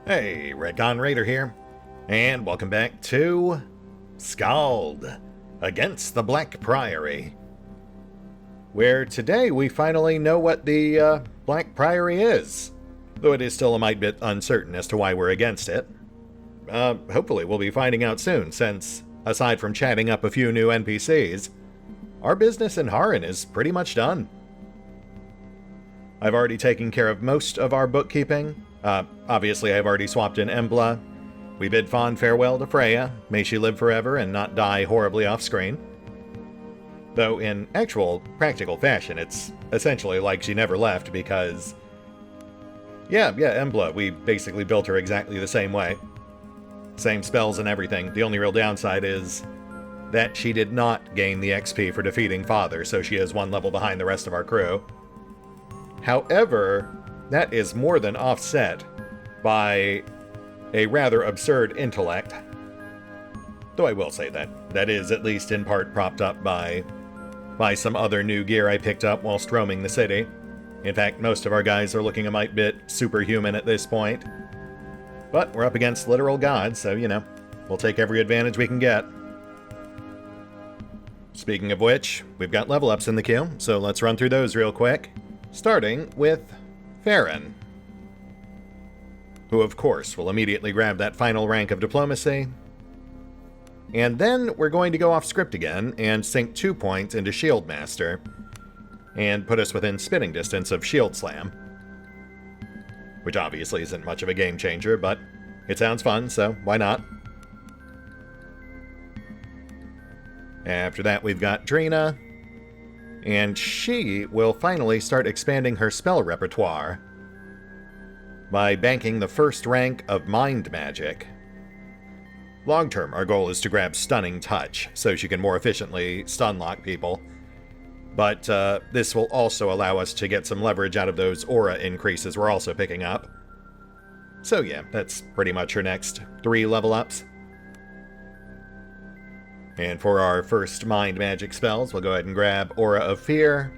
Hey, RetconRaider here, and welcome back to Skald against the Black Priory, where today we finally know what the Black Priory is, though it is still a mite bit uncertain as to why we're against it. Hopefully we'll be finding out soon, since, aside from chatting up a few new NPCs, our business in Harran is pretty much done. I've already taken care of most of our bookkeeping. Obviously I've already swapped in Embla. We bid fond farewell to Freya, may she live forever and not die horribly off-screen. Though in actual, practical fashion, it's essentially like she never left because... Yeah, Embla, we basically built her exactly the same way. Same spells and everything. The only real downside is that she did not gain the XP for defeating Father, so she is one level behind the rest of our crew. However, that is more than offset by a rather absurd intellect. Though I will say that is at least in part propped up by some other new gear I picked up whilst roaming the city. In fact, most of our guys are looking a mite bit superhuman at this point. But we're up against literal gods, so, you know, we'll take every advantage we can get. Speaking of which, we've got level ups in the queue, so let's run through those real quick. Starting with Farron, who of course will immediately grab that final rank of diplomacy. And then we're going to go off script again and sink 2 points into Shield Master, and put us within spitting distance of Shield Slam. Which obviously isn't much of a game changer, but it sounds fun, so why not? After that we've got Drina, and she will finally start expanding her spell repertoire by banking the first rank of Mind Magic. Long term, our goal is to grab Stunning Touch, so she can more efficiently stun-lock people. But this will also allow us to get some leverage out of those aura increases we're also picking up. So yeah, that's pretty much her next 3 level ups. And for our first Mind Magic spells, we'll go ahead and grab Aura of Fear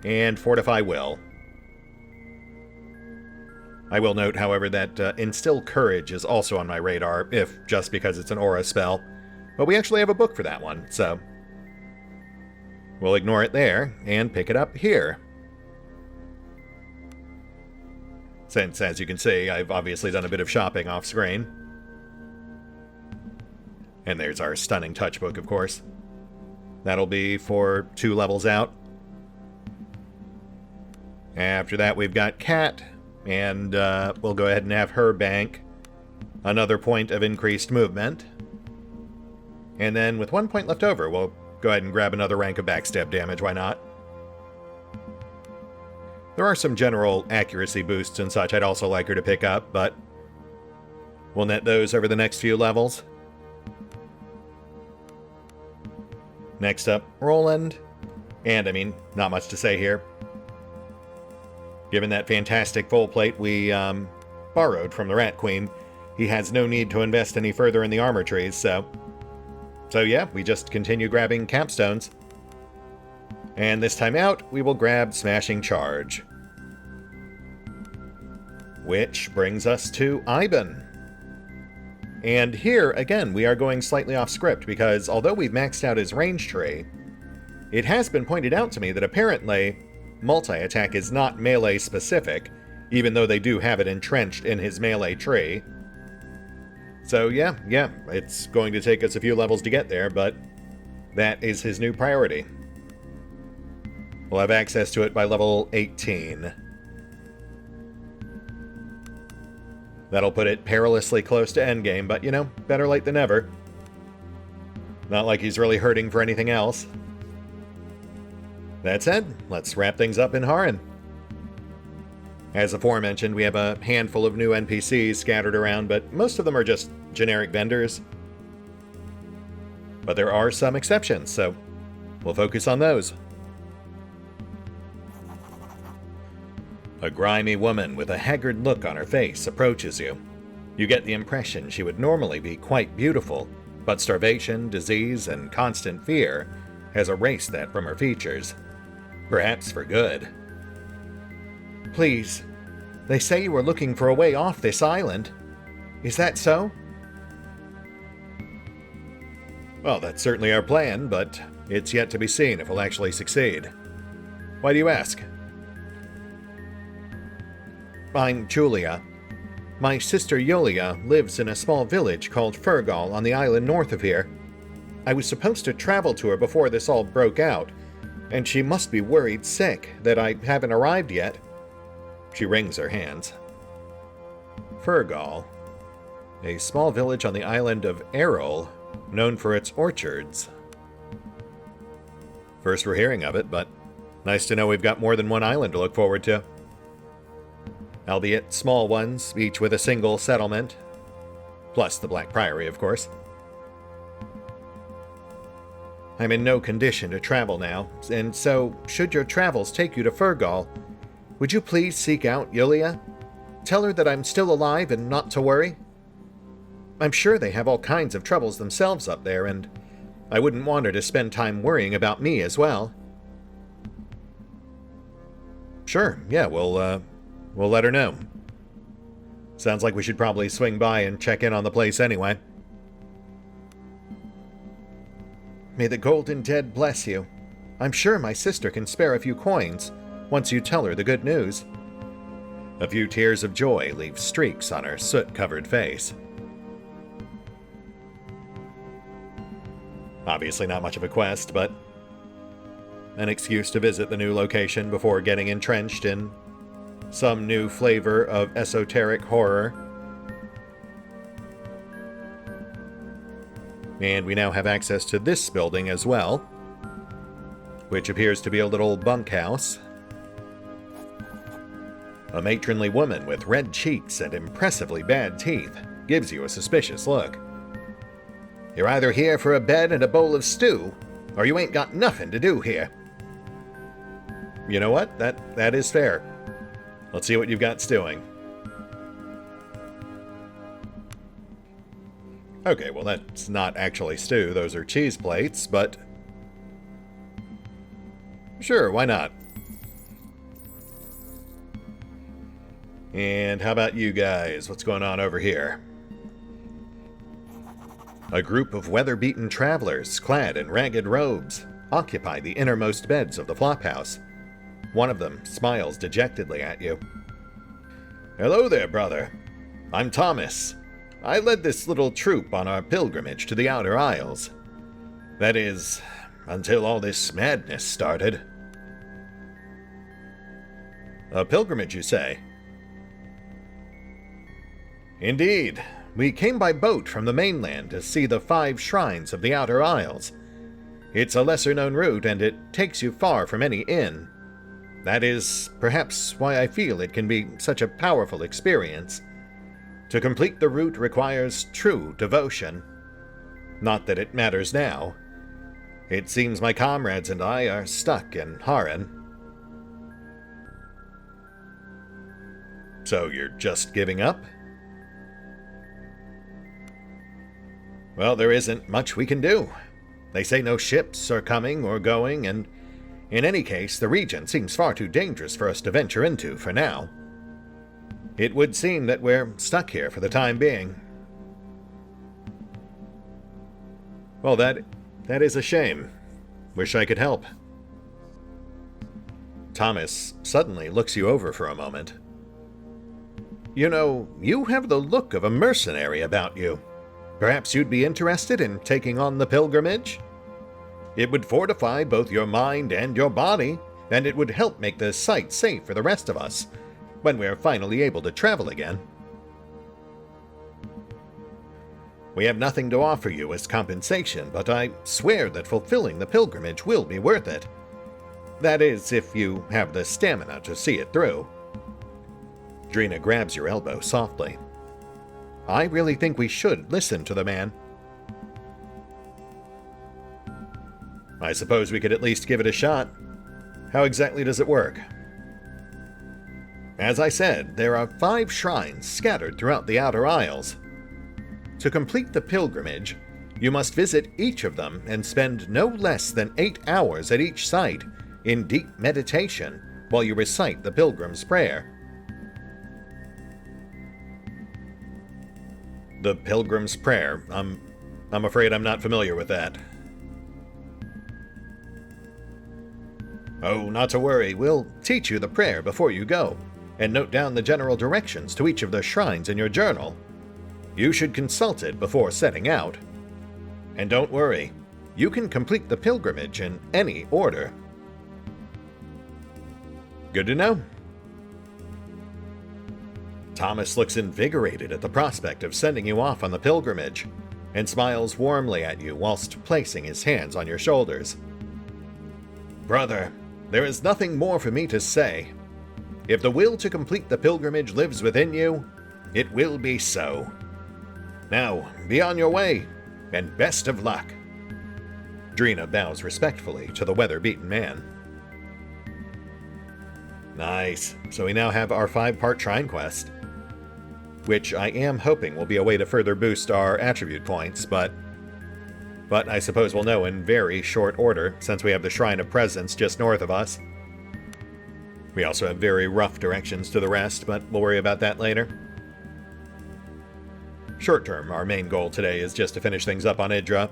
and Fortify Will. I will note, however, that Instill Courage is also on my radar, if just because it's an aura spell. But we actually have a book for that one, so we'll ignore it there and pick it up here. Since, as you can see, I've obviously done a bit of shopping off-screen. And there's our Stunning Touch book, of course. That'll be for 2 levels out. After that, we've got Kat, and we'll go ahead and have her bank another point of increased movement. And then with 1 point left over, we'll go ahead and grab another rank of backstab damage, why not? There are some general accuracy boosts and such I'd also like her to pick up, but we'll net those over the next few levels. Next up, Roland. And, I mean, not much to say here. Given that fantastic full plate we borrowed from the Rat Queen, he has no need to invest any further in the armor trees, so yeah, we just continue grabbing capstones. And this time out, we will grab Smashing Charge. Which brings us to Ivan. And here, again, we are going slightly off script, because although we've maxed out his range tree, it has been pointed out to me that apparently multi-attack is not melee specific, even though they do have it entrenched in his melee tree. So yeah, it's going to take us a few levels to get there, but that is his new priority. We'll have access to it by level 18. That'll put it perilously close to endgame, but, you know, better late than never. Not like he's really hurting for anything else. That said, let's wrap things up in Harran. As aforementioned, we have a handful of new NPCs scattered around, but most of them are just generic vendors. But there are some exceptions, so we'll focus on those. A grimy woman with a haggard look on her face approaches you. You get the impression she would normally be quite beautiful, but starvation, disease, and constant fear has erased that from her features. Perhaps for good. Please, They say you were looking for a way off this island. Is that so? Well, that's certainly our plan, but it's yet to be seen if we'll actually succeed. Why do you ask? I'm Julia. My sister Yulia lives in a small village called Fergal on the island north of here. I was supposed to travel to her before this all broke out, and she must be worried sick that I haven't arrived yet. She wrings her hands. Fergal, a small village on the island of Errol, known for its orchards. First we're hearing of it, but nice to know we've got more than one island to look forward to. Albeit small ones, each with a single settlement. Plus the Black Priory, of course. I'm in no condition to travel now, and so, should your travels take you to Fergal, would you please seek out Yulia? Tell her that I'm still alive and not to worry. I'm sure they have all kinds of troubles themselves up there, and I wouldn't want her to spend time worrying about me as well. Sure, yeah, we'll let her know. Sounds like we should probably swing by and check in on the place anyway. May the Golden Dead bless you. I'm sure my sister can spare a few coins once you tell her the good news. A few tears of joy leave streaks on her soot-covered face. Obviously not much of a quest, but an excuse to visit the new location before getting entrenched in some new flavor of esoteric horror. And we now have access to this building as well, which appears to be a little bunkhouse. A matronly woman with red cheeks and impressively bad teeth gives you a suspicious look. You're either here for a bed and a bowl of stew, or you ain't got nothing to do here. You know what? That is fair. Let's see what you've got stewing. Okay, well that's not actually stew, those are cheese plates, but sure, why not? And how about you guys? What's going on over here? A group of weather-beaten travelers, clad in ragged robes, occupy the innermost beds of the flophouse. One of them smiles dejectedly at you. Hello there, brother. I'm Tomasz. I led this little troop on our pilgrimage to the Outer Isles. That is, until all this madness started. A pilgrimage, you say? Indeed. We came by boat from the mainland to see the 5 shrines of the Outer Isles. It's a lesser-known route, and it takes you far from any inn. That is perhaps why I feel it can be such a powerful experience. To complete the route requires true devotion. Not that it matters now. It seems my comrades and I are stuck in Harran. So you're just giving up? Well, there isn't much we can do. They say no ships are coming or going, and in any case, the region seems far too dangerous for us to venture into for now. It would seem that we're stuck here for the time being. Well, that is a shame. Wish I could help. Tomasz suddenly looks you over for a moment. You know, you have the look of a mercenary about you. Perhaps you'd be interested in taking on the pilgrimage? It would fortify both your mind and your body, and it would help make the site safe for the rest of us when we're finally able to travel again. We have nothing to offer you as compensation, but I swear that fulfilling the pilgrimage will be worth it. That is, if you have the stamina to see it through. Drina grabs your elbow softly. I really think we should listen to the man. I suppose we could at least give it a shot. How exactly does it work? As I said, there are 5 shrines scattered throughout the Outer Isles. To complete the pilgrimage, you must visit each of them and spend no less than 8 hours at each site in deep meditation while you recite the Pilgrim's Prayer. The Pilgrim's Prayer. I'm afraid I'm not familiar with that. Oh, not to worry. We'll teach you the prayer before you go, and note down the general directions to each of the shrines in your journal. You should consult it before setting out. And don't worry, you can complete the pilgrimage in any order. Good to know. Tomasz looks invigorated at the prospect of sending you off on the pilgrimage, and smiles warmly at you whilst placing his hands on your shoulders. Brother, there is nothing more for me to say. If the will to complete the pilgrimage lives within you, it will be so. Now, be on your way, and best of luck. Drina bows respectfully to the weather-beaten man. Nice. So we now have our 5-part shrine quest, which I am hoping will be a way to further boost our attribute points, but I suppose we'll know in very short order, since we have the Shrine of Presence just north of us. We also have very rough directions to the rest, but we'll worry about that later. Short term, our main goal today is just to finish things up on Idra.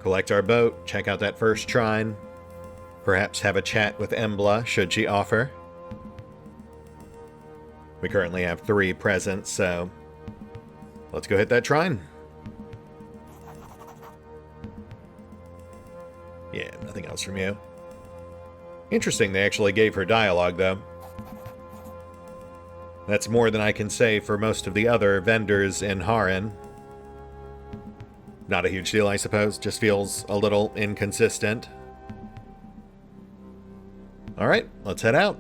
Collect our boat, check out that first shrine, perhaps have a chat with Embla, should she offer. We currently have 3 present, so let's go hit that shrine. Yeah, nothing else from you. Interesting they actually gave her dialogue, though. That's more than I can say for most of the other vendors in Harin. Not a huge deal, I suppose. Just feels a little inconsistent. Alright, let's head out.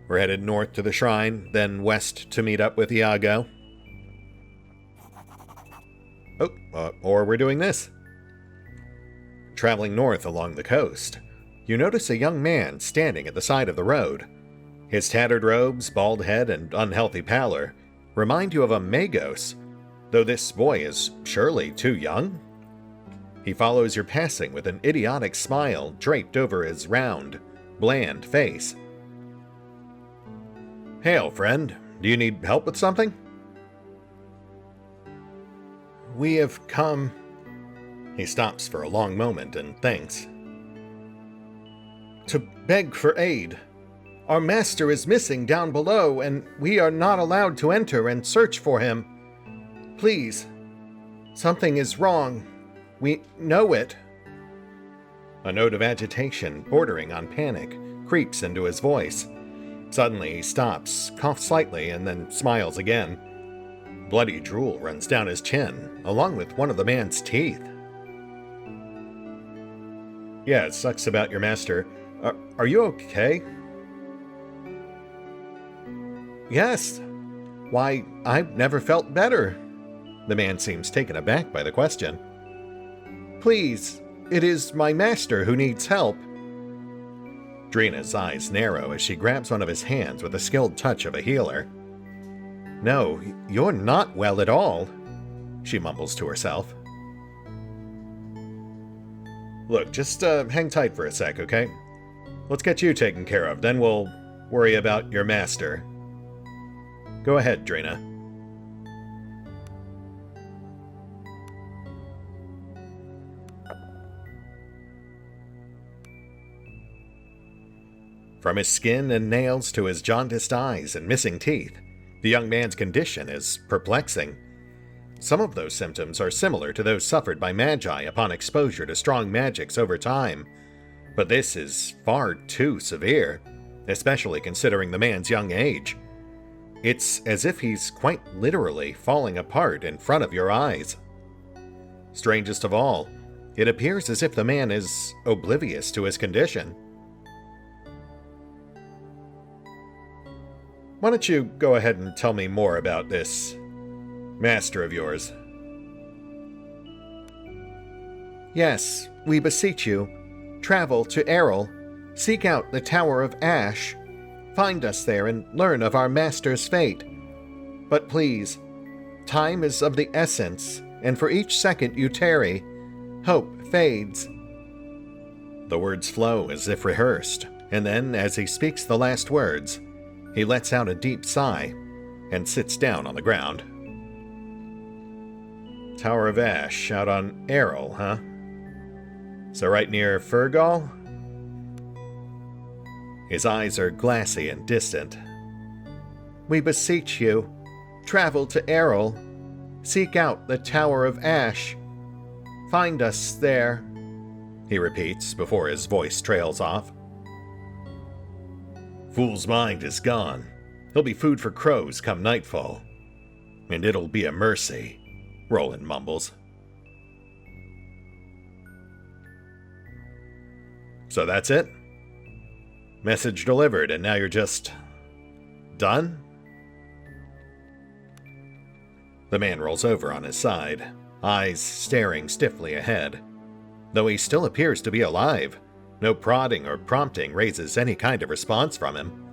We're headed north to the shrine, then west to meet up with Iago. Oh, or we're doing this. Traveling north along the coast, you notice a young man standing at the side of the road. His tattered robes, bald head, and unhealthy pallor remind you of a Magos, though this boy is surely too young. He follows your passing with an idiotic smile draped over his round, bland face. Hail, friend. Do you need help with something? We have come... He stops for a long moment and thinks. To beg for aid. Our master is missing down below, and we are not allowed to enter and search for him. Please. Something is wrong. We know it. A note of agitation, bordering on panic, creeps into his voice. Suddenly he stops, coughs slightly, and then smiles again. Bloody drool runs down his chin, along with one of the man's teeth. Yeah, it sucks about your master. Are you okay? Yes. Why, I've never felt better. The man seems taken aback by the question. Please, it is my master who needs help. Drina's eyes narrow as she grabs one of his hands with a skilled touch of a healer. No, you're not well at all, she mumbles to herself. Look, just hang tight for a sec, okay? Let's get you taken care of, then we'll worry about your master. Go ahead, Drina. From his skin and nails to his jaundiced eyes and missing teeth, the young man's condition is perplexing. Some of those symptoms are similar to those suffered by Magi upon exposure to strong magics over time, but this is far too severe, especially considering the man's young age. It's as if he's quite literally falling apart in front of your eyes. Strangest of all, it appears as if the man is oblivious to his condition. Why don't you go ahead and tell me more about this master of yours? Yes, we beseech you. Travel to Errol, seek out the Tower of Ash, find us there and learn of our master's fate. But please, time is of the essence, and for each second you tarry, hope fades. The words flow as if rehearsed, and then, as he speaks the last words, he lets out a deep sigh and sits down on the ground. Tower of Ash out on Errol, huh? So right near Fergal? His eyes are glassy and distant. We beseech you, travel to Errol. Seek out the Tower of Ash. Find us there, he repeats before his voice trails off. Fool's mind is gone. He'll be food for crows come nightfall. And it'll be a mercy, Roland mumbles. So that's it? Message delivered, and now you're just... done? The man rolls over on his side, eyes staring stiffly ahead. Though he still appears to be alive, no prodding or prompting raises any kind of response from him.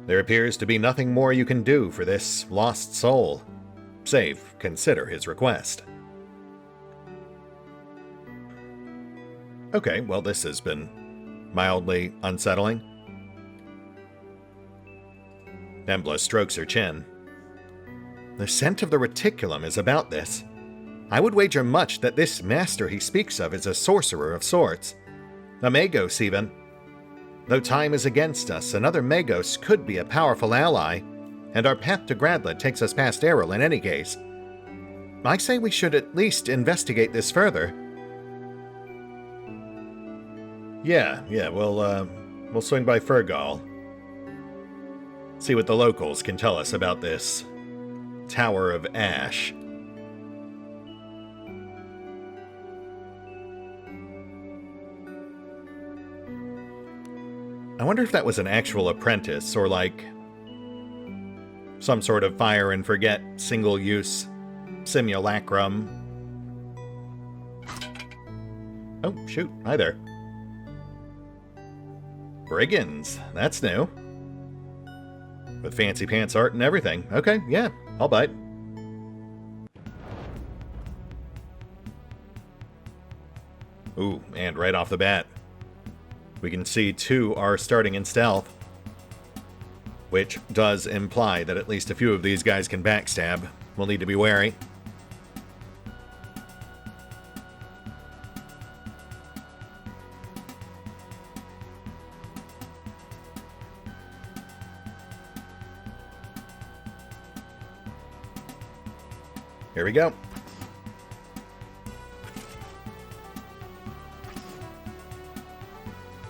There appears to be nothing more you can do for this lost soul, save consider his request. Okay, well, this has been mildly unsettling. Embla strokes her chin. The scent of the reticulum is about this. I would wager much that this master he speaks of is a sorcerer of sorts. A Magos, even. Though time is against us, another Magos could be a powerful ally, and our path to Gradla takes us past Errol in any case. I say we should at least investigate this further. Yeah, we'll swing by Fergal. See what the locals can tell us about this Tower of Ash. I wonder if that was an actual apprentice, or like some sort of fire and forget single-use simulacrum. Oh, shoot, hi there. Brigands, that's new. With fancy pants art and everything. Okay, yeah, I'll bite. Ooh, and right off the bat, we can see 2 are starting in stealth, which does imply that at least a few of these guys can backstab. We'll need to be wary. Here we go.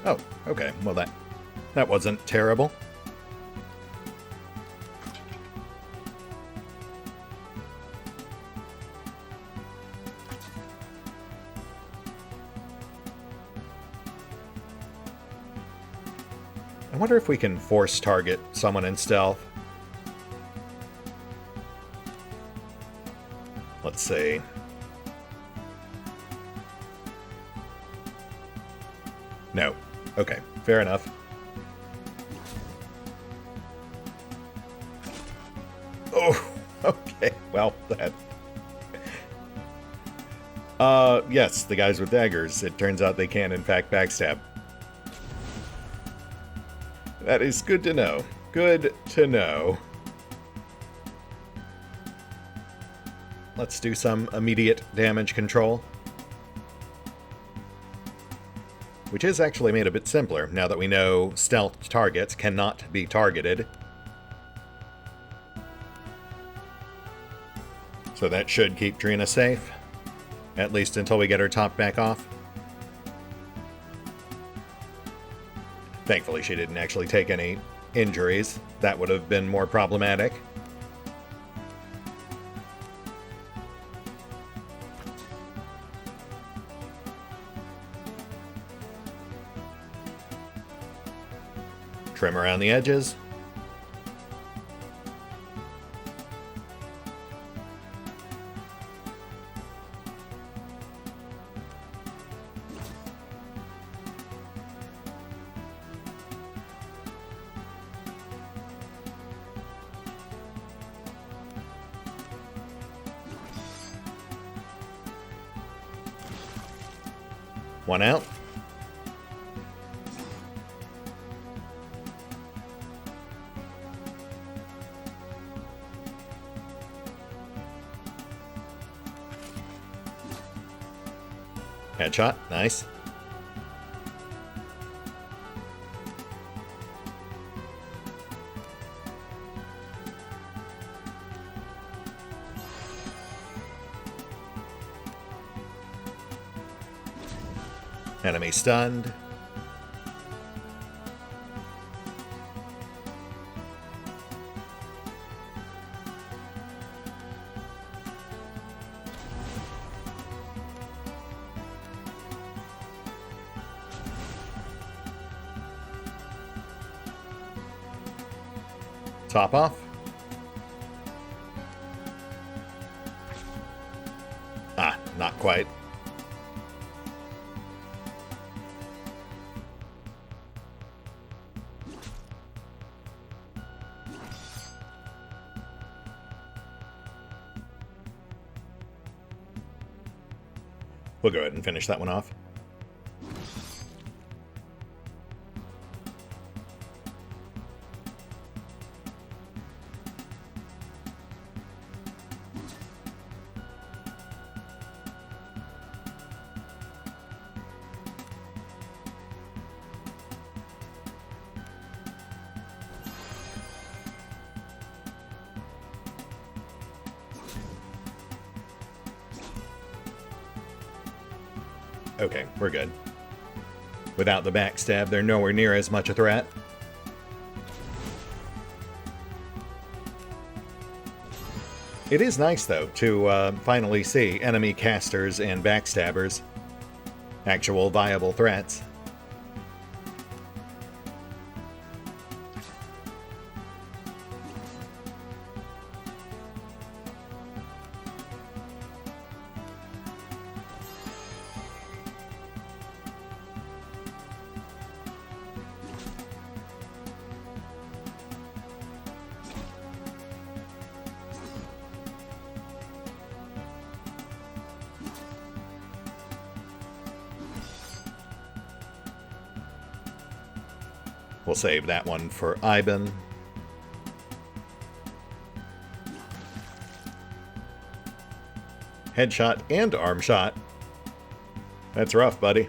Oh, okay. Well, that wasn't terrible. I wonder if we can force target someone in stealth. Let's see. No. Okay, fair enough. Oh, okay. Well, that... yes, the guys with daggers. It turns out they can, in fact, backstab. That is good to know. Good to know. Let's do some immediate damage control. Which is actually made a bit simpler, now that we know stealth targets cannot be targeted. So that should keep Trina safe, at least until we get her top back off. Thankfully she didn't actually take any injuries. That would have been more problematic. Trim around the edges. One out. Headshot, nice. Enemy stunned. Top off. Ah, not quite. We'll go ahead and finish that one off. Okay, we're good. Without the backstab, they're nowhere near as much a threat. It is nice, though, to finally see enemy casters and backstabbers. Actual viable threats. We'll save that one for Ivan. Headshot and arm shot. That's rough, buddy.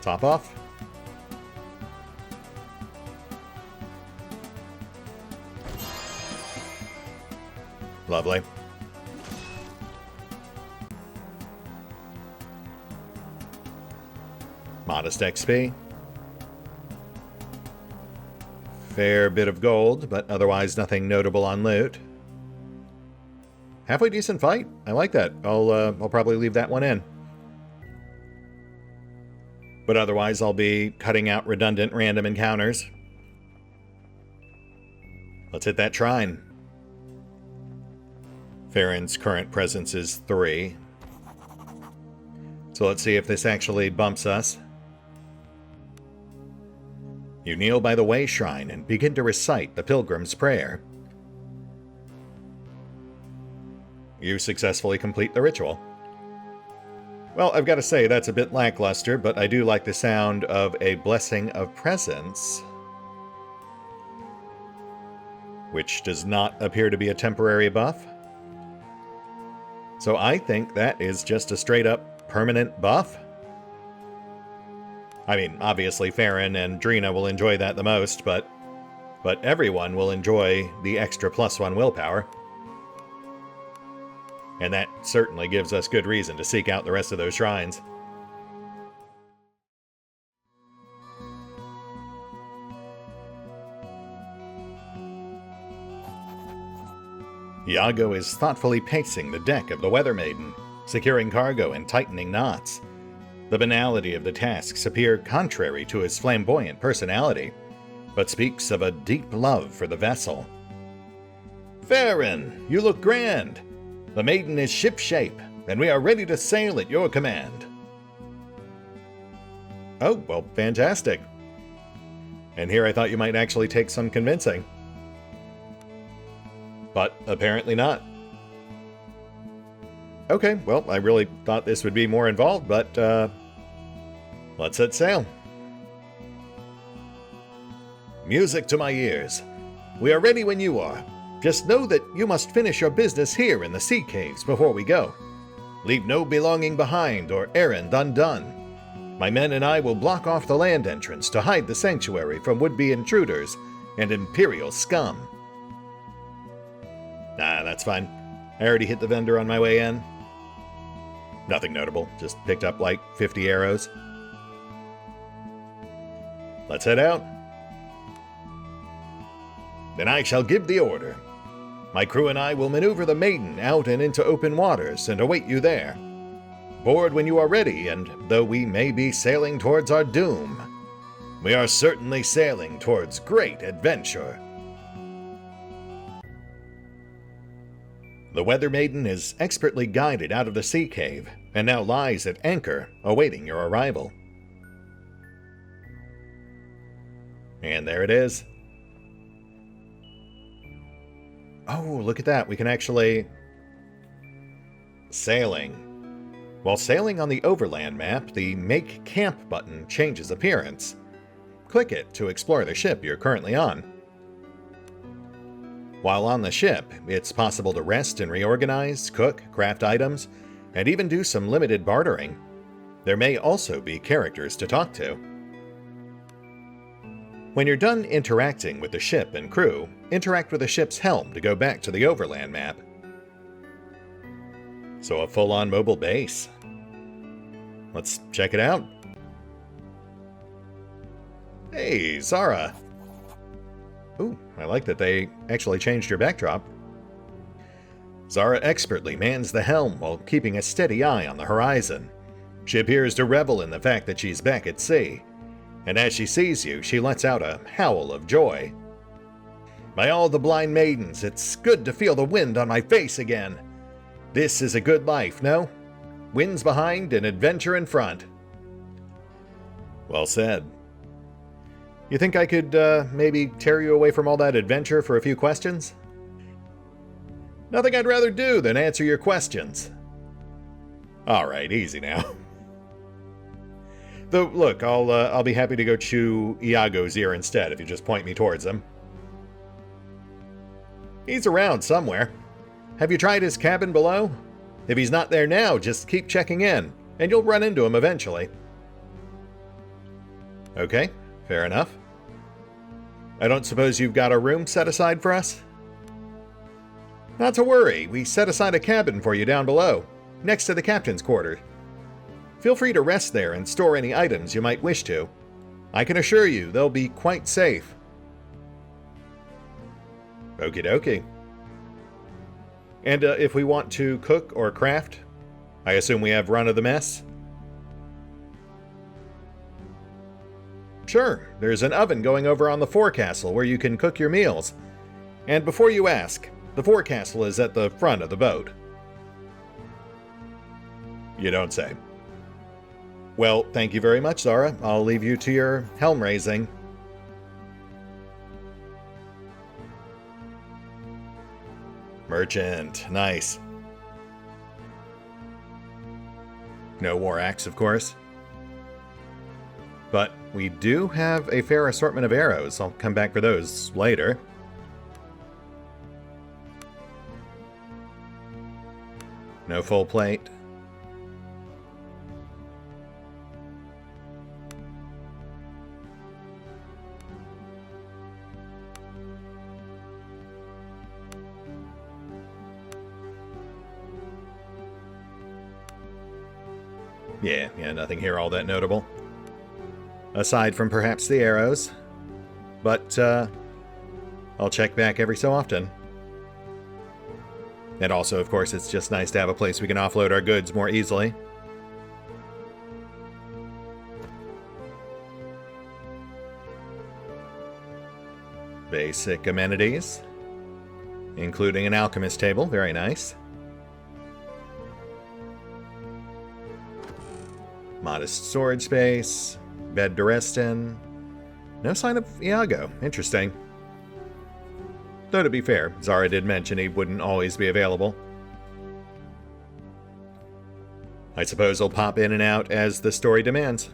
Top off. Lovely. Modest XP. Fair bit of gold, but otherwise nothing notable on loot. Halfway decent fight. I like that. I'll probably leave that one in. But otherwise, I'll be cutting out redundant random encounters. Let's hit that shrine. Farron's current presence is 3. So let's see if this actually bumps us. You kneel by the way shrine and begin to recite the Pilgrim's Prayer. You successfully complete the ritual. Well, I've got to say, that's a bit lackluster, but I do like the sound of a Blessing of Presence, which does not appear to be a temporary buff. So I think that is just a straight-up permanent buff. I mean, obviously Farron and Drina will enjoy that the most, but everyone will enjoy the extra +1 willpower. And that certainly gives us good reason to seek out the rest of those shrines. Iago is thoughtfully pacing the deck of the Weather Maiden, securing cargo and tightening knots. The banality of the tasks appear contrary to his flamboyant personality, but speaks of a deep love for the vessel. Farron, you look grand! The Maiden is shipshape, and we are ready to sail at your command. Oh, well, fantastic. And here I thought you might actually take some convincing. But apparently not. Okay, well, I really thought this would be more involved, but let's set sail. Music to my ears. We are ready when you are. Just know that you must finish your business here in the sea caves before we go. Leave no belonging behind or errand undone. My men and I will block off the land entrance to hide the sanctuary from would-be intruders and Imperial scum. Nah, that's fine. I already hit the vendor on my way in. Nothing notable, just picked up like 50 arrows. Let's head out. Then I shall give the order. My crew and I will maneuver the Maiden out and into open waters and await you there. Board when you are ready, and though we may be sailing towards our doom, we are certainly sailing towards great adventure. The Weather Maiden is expertly guided out of the sea cave, and now lies at anchor, awaiting your arrival. And there it is. Oh, look at that. We can actually... Sailing. While sailing on the overland map, the Make Camp button changes appearance. Click it to explore the ship you're currently on. While on the ship, it's possible to rest and reorganize, cook, craft items, and even do some limited bartering. There may also be characters to talk to. When you're done interacting with the ship and crew, interact with the ship's helm to go back to the overland map. So a full-on mobile base. Let's check it out. Hey, Zara. Ooh, I like that they actually changed your backdrop. Zara expertly mans the helm while keeping a steady eye on the horizon. She appears to revel in the fact that she's back at sea. And as she sees you, she lets out a howl of joy. By all the blind maidens, it's good to feel the wind on my face again. This is a good life, no? Winds behind and adventure in front. Well said. You think I could, maybe tear you away from all that adventure for a few questions? Nothing I'd rather do than answer your questions. Alright, easy now. Though, look, I'll be happy to go chew Iago's ear instead if you just point me towards him. He's around somewhere. Have you tried his cabin below? If he's not there now, just keep checking in, and you'll run into him eventually. Okay, fair enough. I don't suppose you've got a room set aside for us? Not to worry, we set aside a cabin for you down below, next to the captain's quarters. Feel free to rest there and store any items you might wish to. I can assure you they'll be quite safe. Okie dokie. And if we want to cook or craft, I assume we have run of the mess? Sure, there's an oven going over on the forecastle where you can cook your meals. And before you ask, the forecastle is at the front of the boat. You don't say. Well, thank you very much, Zara. I'll leave you to your helm raising. Merchant. Nice. No war axe, of course. But we do have a fair assortment of arrows. I'll come back for those later. No full plate. Yeah, nothing here all that notable. Aside from perhaps the arrows. But, I'll check back every so often. And also, of course, it's just nice to have a place we can offload our goods more easily. Basic amenities. Including an alchemist table, very nice. Modest storage space, bed to rest in, No sign of Iago. Interesting. Though to be fair, Zara did mention he wouldn't always be available. I suppose he'll pop in and out as the story demands.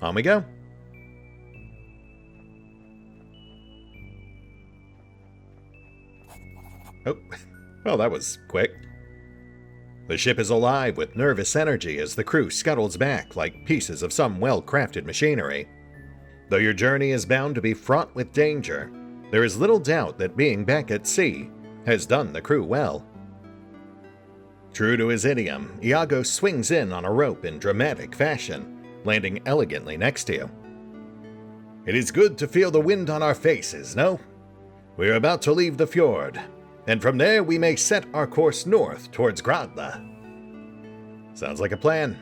On we go. Oh, well, that was quick. The ship is alive with nervous energy as the crew scuttles back like pieces of some well-crafted machinery. Though your journey is bound to be fraught with danger, there is little doubt that being back at sea has done the crew well. True to his idiom, Iago swings in on a rope in dramatic fashion, landing elegantly next to you. It is good to feel the wind on our faces, no? We are about to leave the fjord, and from there we may set our course north towards Grognard. Sounds like a plan.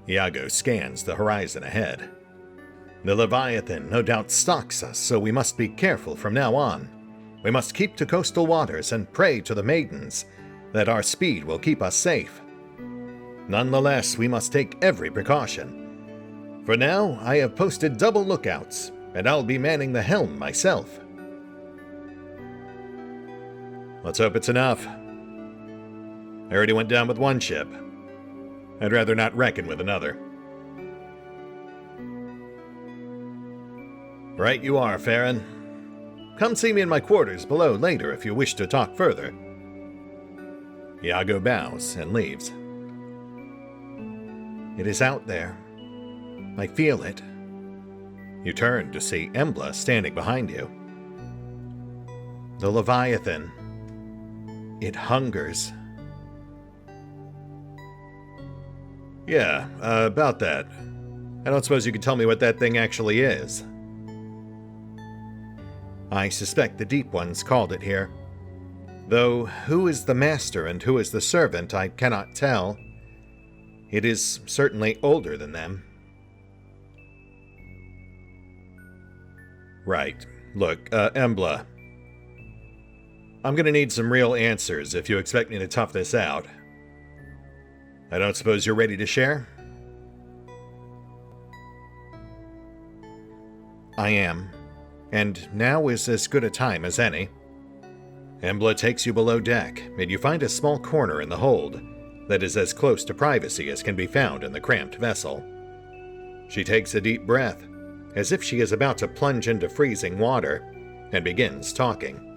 Iago scans the horizon ahead. The Leviathan no doubt stalks us, so we must be careful from now on. We must keep to coastal waters and pray to the maidens that our speed will keep us safe. Nonetheless, we must take every precaution. For now, I have posted double lookouts, and I'll be manning the helm myself. Let's hope it's enough. I already went down with one ship. I'd rather not reckon with another. Right you are, Farron. Come see me in my quarters below later if you wish to talk further. Iago bows and leaves. It is out there. I feel it. You turn to see Embla standing behind you. The Leviathan. It hungers. Yeah, about that. I don't suppose you could tell me what that thing actually is. I suspect the Deep Ones called it here. Though who is the master and who is the servant, I cannot tell. It is certainly older than them. Right. Look, Embla. I'm gonna need some real answers if you expect me to tough this out. I don't suppose you're ready to share? I am. And now is as good a time as any. Embla takes you below deck, and you find a small corner in the hold that is as close to privacy as can be found in the cramped vessel. She takes a deep breath, as if she is about to plunge into freezing water, and begins talking.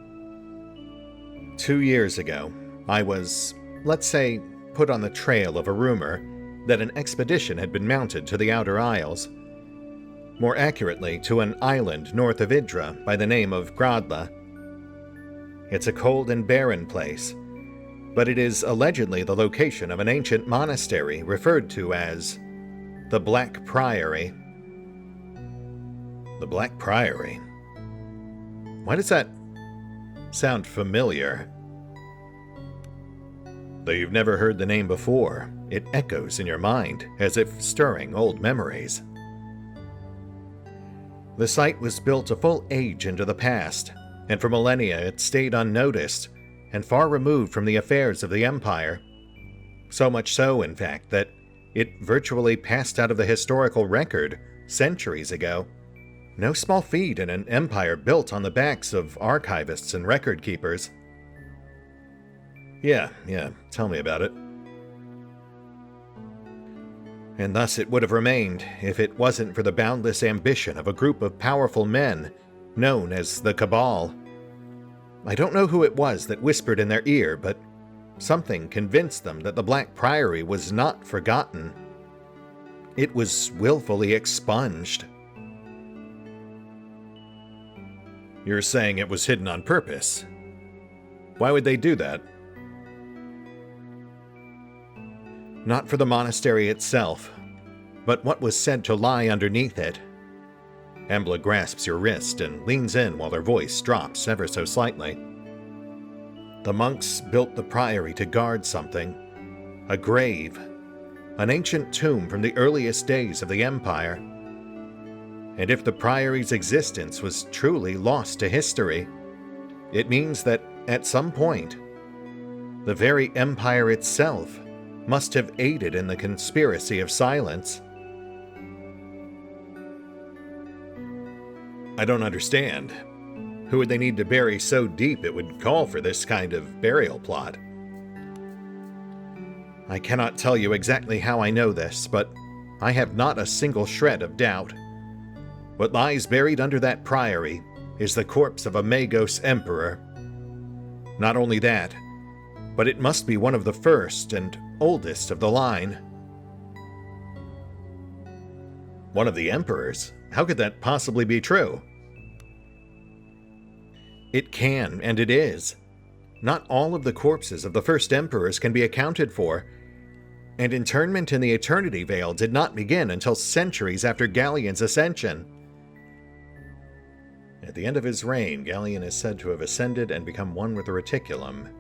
2 years ago, I was, let's say, put on the trail of a rumor that an expedition had been mounted to the Outer Isles. More accurately, to an island north of Idra by the name of Grognard. It's a cold and barren place, but it is allegedly the location of an ancient monastery referred to as the Black Priory. The Black Priory? Why does that sound familiar? Though you've never heard the name before, it echoes in your mind as if stirring old memories. The site was built a full age into the past, and for millennia it stayed unnoticed and far removed from the affairs of the Empire. So much so, in fact, that it virtually passed out of the historical record centuries ago. No small feat in an empire built on the backs of archivists and record keepers. Yeah, tell me about it. And thus it would have remained if it wasn't for the boundless ambition of a group of powerful men known as the Cabal. I don't know who it was that whispered in their ear, but something convinced them that the Black Priory was not forgotten. It was willfully expunged. You're saying it was hidden on purpose? Why would they do that? Not for the monastery itself, but what was said to lie underneath it. Embla grasps your wrist and leans in while her voice drops ever so slightly. The monks built the priory to guard something. A grave. An ancient tomb from the earliest days of the Empire. And if the priory's existence was truly lost to history, it means that, at some point, the very Empire itself must have aided in the conspiracy of silence. I don't understand. Who would they need to bury so deep it would call for this kind of burial plot? I cannot tell you exactly how I know this, but I have not a single shred of doubt. What lies buried under that priory is the corpse of a Magos emperor. Not only that, but it must be one of the first and oldest of the line. One of the emperors? How could that possibly be true? It can, and it is. Not all of the corpses of the first emperors can be accounted for, and internment in the Eternity Vale did not begin until centuries after Galleon's ascension. At the end of his reign, Galleon is said to have ascended and become one with the Reticulum.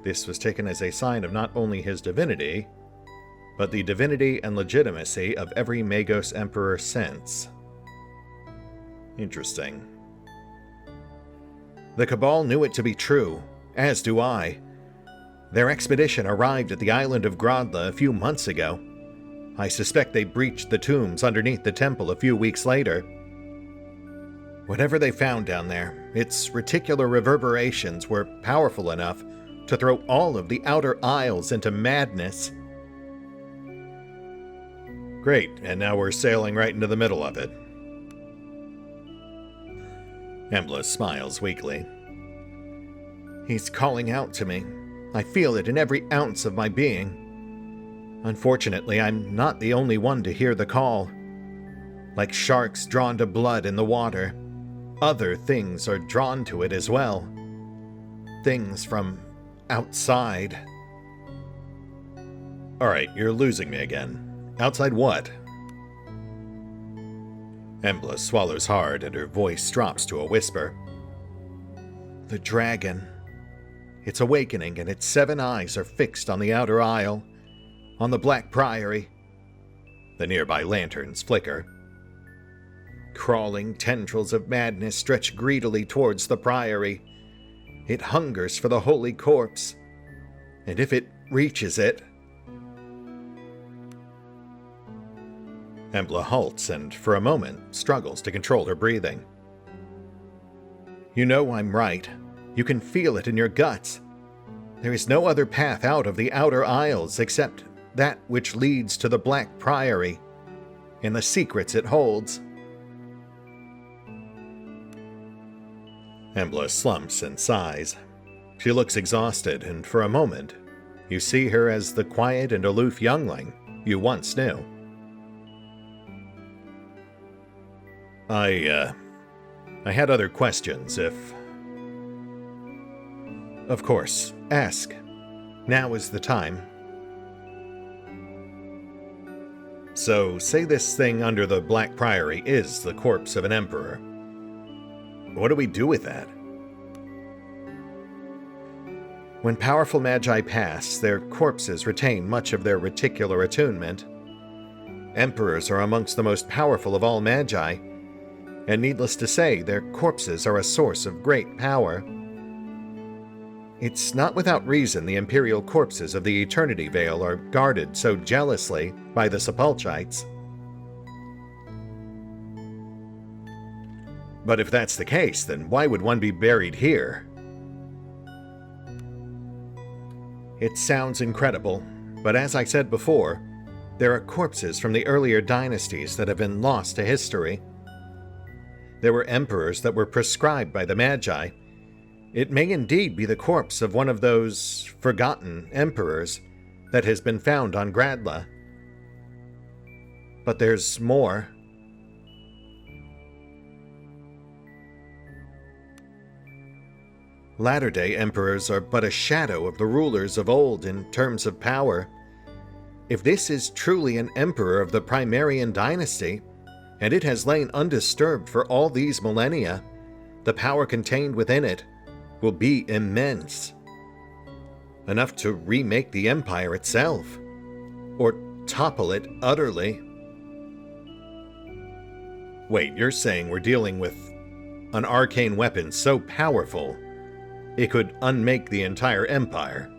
This was taken as a sign of not only his divinity, but the divinity and legitimacy of every Magos emperor since. Interesting. The Cabal knew it to be true, as do I. Their expedition arrived at the island of Grognard a few months ago. I suspect they breached the tombs underneath the temple a few weeks later. Whatever they found down there, its reticular reverberations were powerful enough to throw all of the Outer Isles into madness. Great, and now we're sailing right into the middle of it. Embla smiles weakly. He's calling out to me. I feel it in every ounce of my being. Unfortunately, I'm not the only one to hear the call. Like sharks drawn to blood in the water, other things are drawn to it as well. Things from outside. Alright, you're losing me again. Outside what? Embla swallows hard and her voice drops to a whisper. The dragon. It's awakening and its 7 eyes are fixed on the Outer Isle, on the Black Priory. The nearby lanterns flicker. Crawling tendrils of madness stretch greedily towards the Priory. It hungers for the holy corpse, and if it reaches it... Embla halts and, for a moment, struggles to control her breathing. You know I'm right. You can feel it in your guts. There is no other path out of the Outer Isles except that which leads to the Black Priory, and the secrets it holds. Embla slumps and sighs. She looks exhausted, and for a moment, you see her as the quiet and aloof youngling you once knew. I had other questions, if... Of course, ask. Now is the time. So, say this thing under the Black Priory is the corpse of an emperor. What do we do with that? When powerful magi pass, their corpses retain much of their reticular attunement. Emperors are amongst the most powerful of all magi, and needless to say, their corpses are a source of great power. It's not without reason the imperial corpses of the Eternity Vale are guarded so jealously by the Sepulchites. But if that's the case, then why would one be buried here? It sounds incredible, but as I said before, there are corpses from the earlier dynasties that have been lost to history. There were emperors that were proscribed by the Magi. It may indeed be the corpse of one of those forgotten emperors that has been found on Gradla. But there's more. Latter-day emperors are but a shadow of the rulers of old in terms of power. If this is truly an emperor of the Primarian dynasty, and it has lain undisturbed for all these millennia, the power contained within it will be immense. Enough to remake the empire itself, or topple it utterly. Wait, you're saying we're dealing with an arcane weapon so powerful it could unmake the entire empire.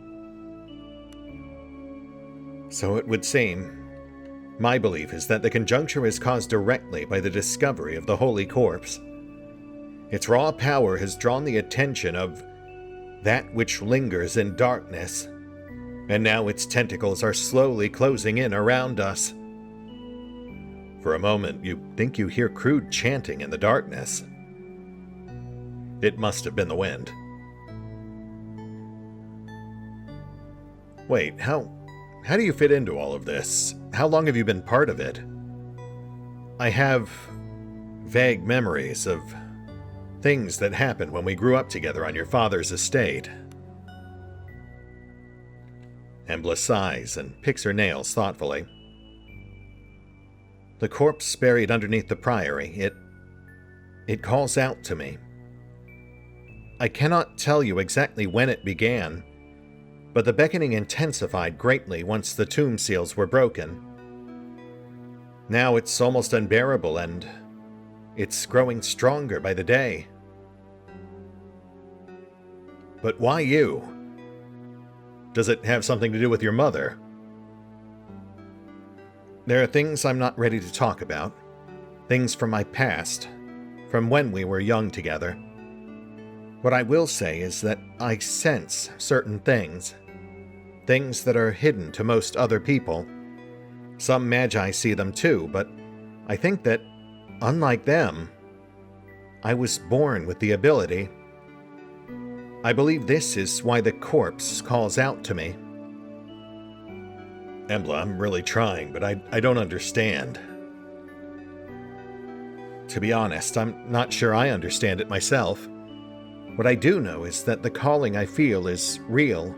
So it would seem. My belief is that the conjuncture is caused directly by the discovery of the Holy Corpse. Its raw power has drawn the attention of that which lingers in darkness, and now its tentacles are slowly closing in around us. For a moment, you think you hear crude chanting in the darkness. It must have been the wind. Wait, how do you fit into all of this? How long have you been part of it? I have vague memories of things that happened when we grew up together on your father's estate. Embla sighs and picks her nails thoughtfully. The corpse buried underneath the priory, it calls out to me. I cannot tell you exactly when it began, but the beckoning intensified greatly once the tomb seals were broken. Now it's almost unbearable, and it's growing stronger by the day. But why you? Does it have something to do with your mother? There are things I'm not ready to talk about. Things from my past, from when we were young together. What I will say is that I sense certain things. Things that are hidden to most other people. Some magi see them too, but I think that, unlike them, I was born with the ability. I believe this is why the corpse calls out to me. Embla, I'm really trying, but I don't understand. To be honest, I'm not sure I understand it myself. What I do know is that the calling I feel is real.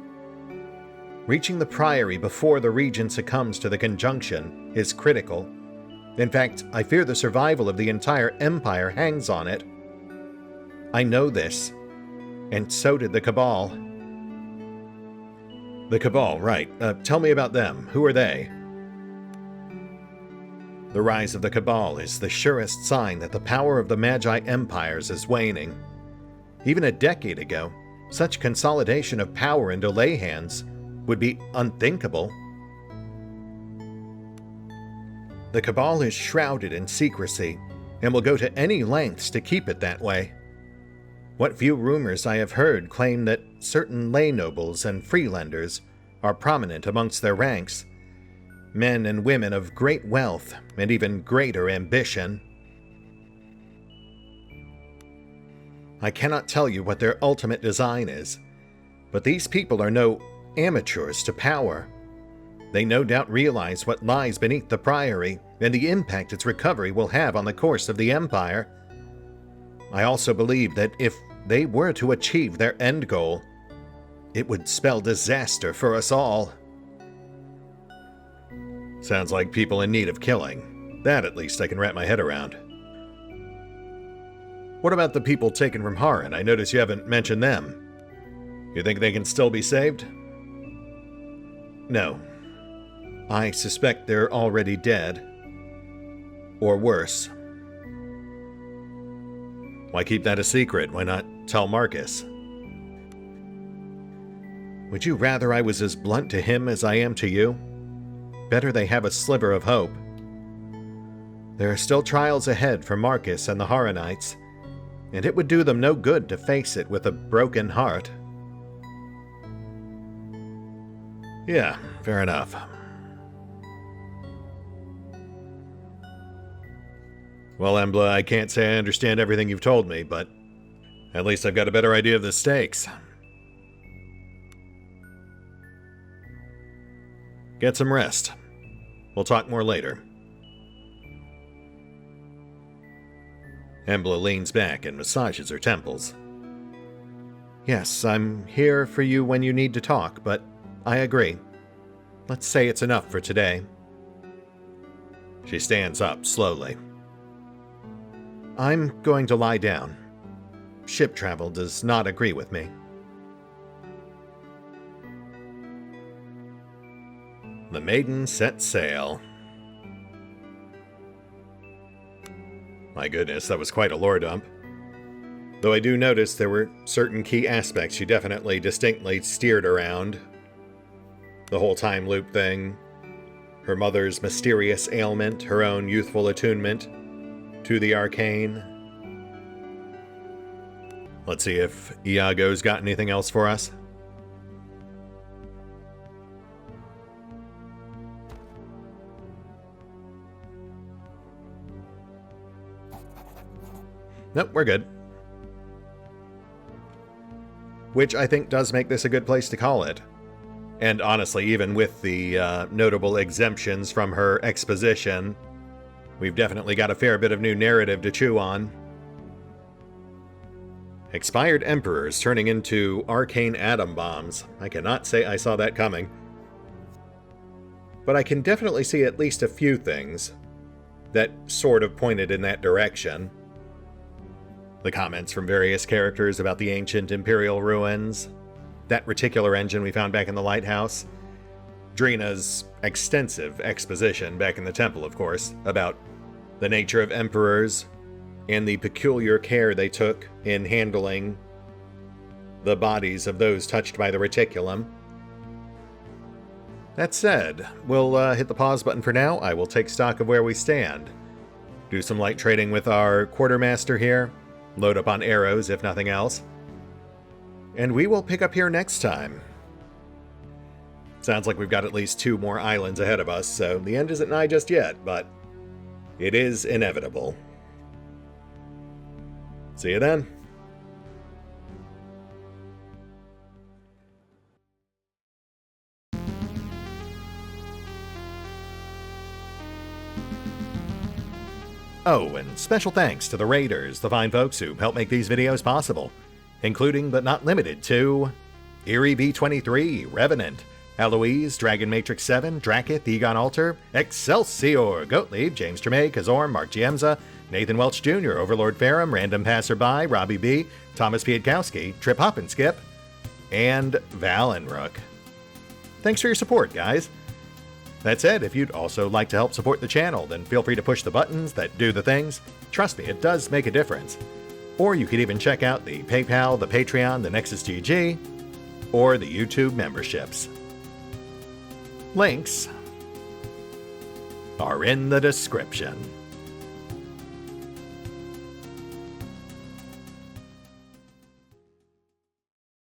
Reaching the priory before the region succumbs to the conjunction is critical. In fact, I fear the survival of the entire empire hangs on it. I know this, and so did the Cabal. The Cabal, right. Tell me about them. Who are they? The rise of the Cabal is the surest sign that the power of the Magi empires is waning. Even a decade ago, such consolidation of power into lay hands would be unthinkable. The Cabal is shrouded in secrecy, and will go to any lengths to keep it that way. What few rumors I have heard claim that certain lay nobles and freelanders are prominent amongst their ranks, men and women of great wealth and even greater ambition. I cannot tell you what their ultimate design is, but these people are no amateurs to power. They no doubt realize what lies beneath the priory and the impact its recovery will have on the course of the empire. I also believe that if they were to achieve their end goal, it would spell disaster for us all. Sounds like people in need of killing. That, at least, I can wrap my head around. What about the people taken from Haran? I notice you haven't mentioned them. You think they can still be saved? No. I suspect they're already dead. Or worse. Why keep that a secret? Why not tell Marcus? Would you rather I was as blunt to him as I am to you? Better they have a sliver of hope. There are still trials ahead for Marcus and the Haranites, and it would do them no good to face it with a broken heart. Yeah, fair enough. Well, Embla, I can't say I understand everything you've told me, but at least I've got a better idea of the stakes. Get some rest. We'll talk more later. Embla leans back and massages her temples. Yes, I'm here for you when you need to talk, but I agree. Let's say it's enough for today. She stands up slowly. I'm going to lie down. Ship travel does not agree with me. The maiden set sail. My goodness, that was quite a lore dump. Though I do notice there were certain key aspects she definitely distinctly steered around. The whole time loop thing, her mother's mysterious ailment, her own youthful attunement to the arcane. Let's see if Iago's got anything else for us. Nope, we're good. Which I think does make this a good place to call it. And honestly, even with the notable exemptions from her exposition, we've definitely got a fair bit of new narrative to chew on. Expired emperors turning into arcane atom bombs. I cannot say I saw that coming. But I can definitely see at least a few things that sort of pointed in that direction. The comments from various characters about the ancient Imperial ruins, that reticular engine we found back in the lighthouse, Drina's extensive exposition back in the temple, of course, about the nature of emperors and the peculiar care they took in handling the bodies of those touched by the reticulum. That said, we'll hit the pause button for now. I will take stock of where we stand, do some light trading with our quartermaster here, load up on arrows if nothing else, and we will pick up here next time. Sounds like we've got at least 2 more islands ahead of us, so the end isn't nigh just yet, but it is inevitable. See you then. Oh, and special thanks to the raiders, the fine folks who help make these videos possible, including but not limited to Eerie B23, Revenant, Alois, Dragon Matrix 7, Drakiith, EgonAlter, Exsellsior, Gottlieb, James Trimmier, Kazorm, Mark Giemza, Nathan Welch Jr., OverlordPherom, RandomPassrby, RobbyB, Tomasz Piątkowski, Triphoppenskip, and Valinrook. Thanks for your support, guys. That said, if you'd also like to help support the channel, then feel free to push the buttons that do the things. Trust me, it does make a difference. Or you could even check out the PayPal, the Patreon, the Nexus GG, or the YouTube memberships. Links are in the description.